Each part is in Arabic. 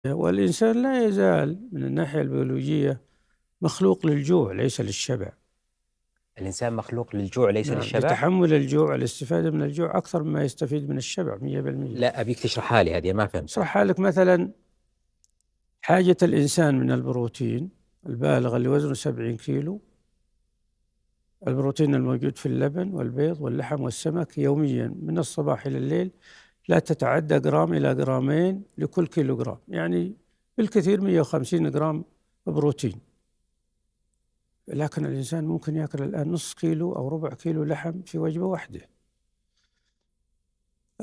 والإنسان لا يزال من الناحية البيولوجية مخلوق للجوع ليس للشبع. الإنسان مخلوق للجوع ليس نعم، للشبع. لتحمل الجوع والاستفادة من الجوع أكثر مما يستفيد من الشبع 100%. لا أبيك تشرحها لي، هذه ما فهمتها. أشرحها لك. مثلا حاجة الإنسان من البروتين البالغ اللي وزنه 70 كيلو، البروتين الموجود في اللبن والبيض واللحم والسمك يوميا من الصباح إلى الليل لا تتعدى جرام إلى جرامين لكل كيلو جرام، يعني بالكثير 150 جرام بروتين. لكن الإنسان ممكن يأكل الآن نصف كيلو أو ربع كيلو لحم في وجبة واحدة.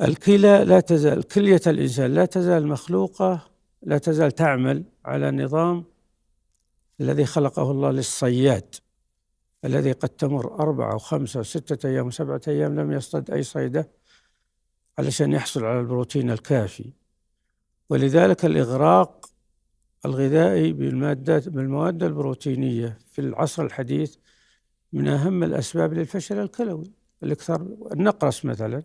الكلى لا تزال، كلية الإنسان لا تزال مخلوقة، لا تزال تعمل على النظام الذي خلقه الله للصياد، الذي قد تمر 4 و5 و6 أيام و7 أيام لم يصطد أي صيدة علشان يحصل على البروتين الكافي. ولذلك الإغراق الغذائي بالمواد البروتينية في العصر الحديث من أهم الأسباب للفشل الكلوي. النقرس مثلا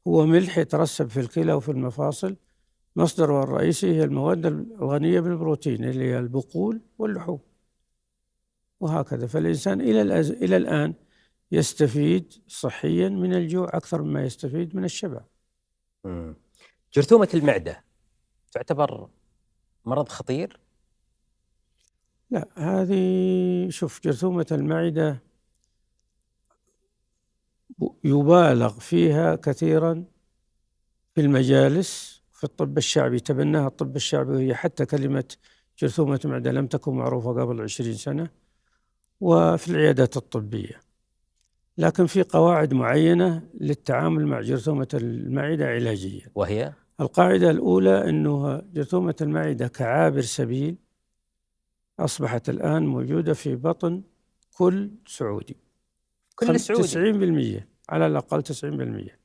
هو ملح يترسب في الكلى وفي المفاصل، مصدره الرئيسي هي المواد الغنية بالبروتين اللي هي البقول واللحوم، وهكذا. فالإنسان إلى الآن يستفيد صحيا من الجوع أكثر مما يستفيد من الشبع. جرثومة المعدة تعتبر مرض خطير؟ لا، هذه شوف، جرثومة المعدة يبالغ فيها كثيرا في المجالس، في الطب الشعبي تبناها الطب الشعبي، وهي حتى كلمة جرثومة معدة لم تكن معروفة قبل 20 سنة، وفي العيادات الطبية. لكن في قواعد معينة للتعامل مع جرثومة المعدة علاجيا، وهي القاعدة الأولى أنه جرثومة المعدة كعابر سبيل أصبحت الآن موجودة في بطن كل سعودي. كل سعودي 90% على الأقل 90%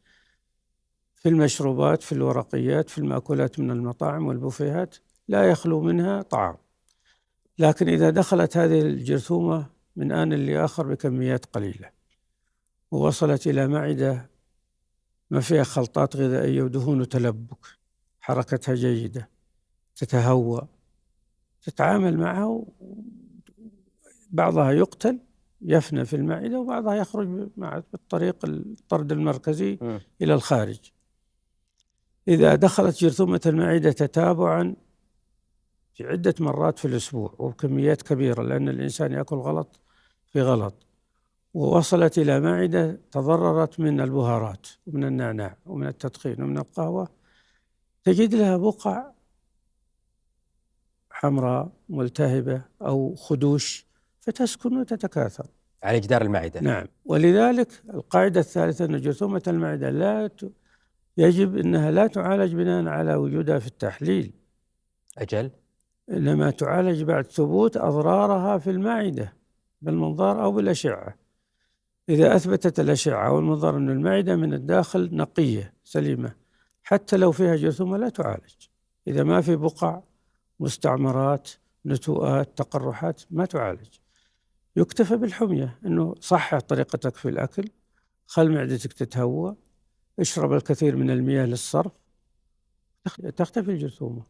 في المشروبات، في الورقيات، في المأكولات من المطاعم والبوفيهات لا يخلو منها طعام. لكن إذا دخلت هذه الجرثومة من آن لآخر بكميات قليلة ووصلت إلى معدة ما فيها خلطات غذائية ودهون وتلبك، حركتها جيدة، تتهوى، تتعامل معها، بعضها يقتل يفنى في المعدة وبعضها يخرج بالطريق الطرد المركزي إلى الخارج. إذا دخلت جرثومة المعدة تتابعا في عدة مرات في الأسبوع وبكميات كبيرة، لأن الإنسان يأكل غلط في غلط، ووصلت إلى معدة تضررت من البهارات ومن النعناع ومن التدخين ومن القهوة، تجد لها بقع حمراء ملتهبة أو خدوش فتسكن وتتكاثر على جدار المعدة. نعم. ولذلك القاعدة الثالثة أن جرثومة المعدة يجب أنها لا تعالج بناء على وجودها في التحليل، أجل، إنما تعالج بعد ثبوت أضرارها في المعدة بالمنظار أو بالأشعة. إذا أثبتت الأشعة والمنظار أن المعدة من الداخل نقية سليمة، حتى لو فيها جرثومة لا تعالج. إذا ما في بقع، مستعمرات، نتوءات، تقرحات، ما تعالج. يكتفى بالحمية، أنه صحح طريقتك في الأكل، خل معدتك تتهوى، اشرب الكثير من المياه للصرف، تختفي الجرثومة.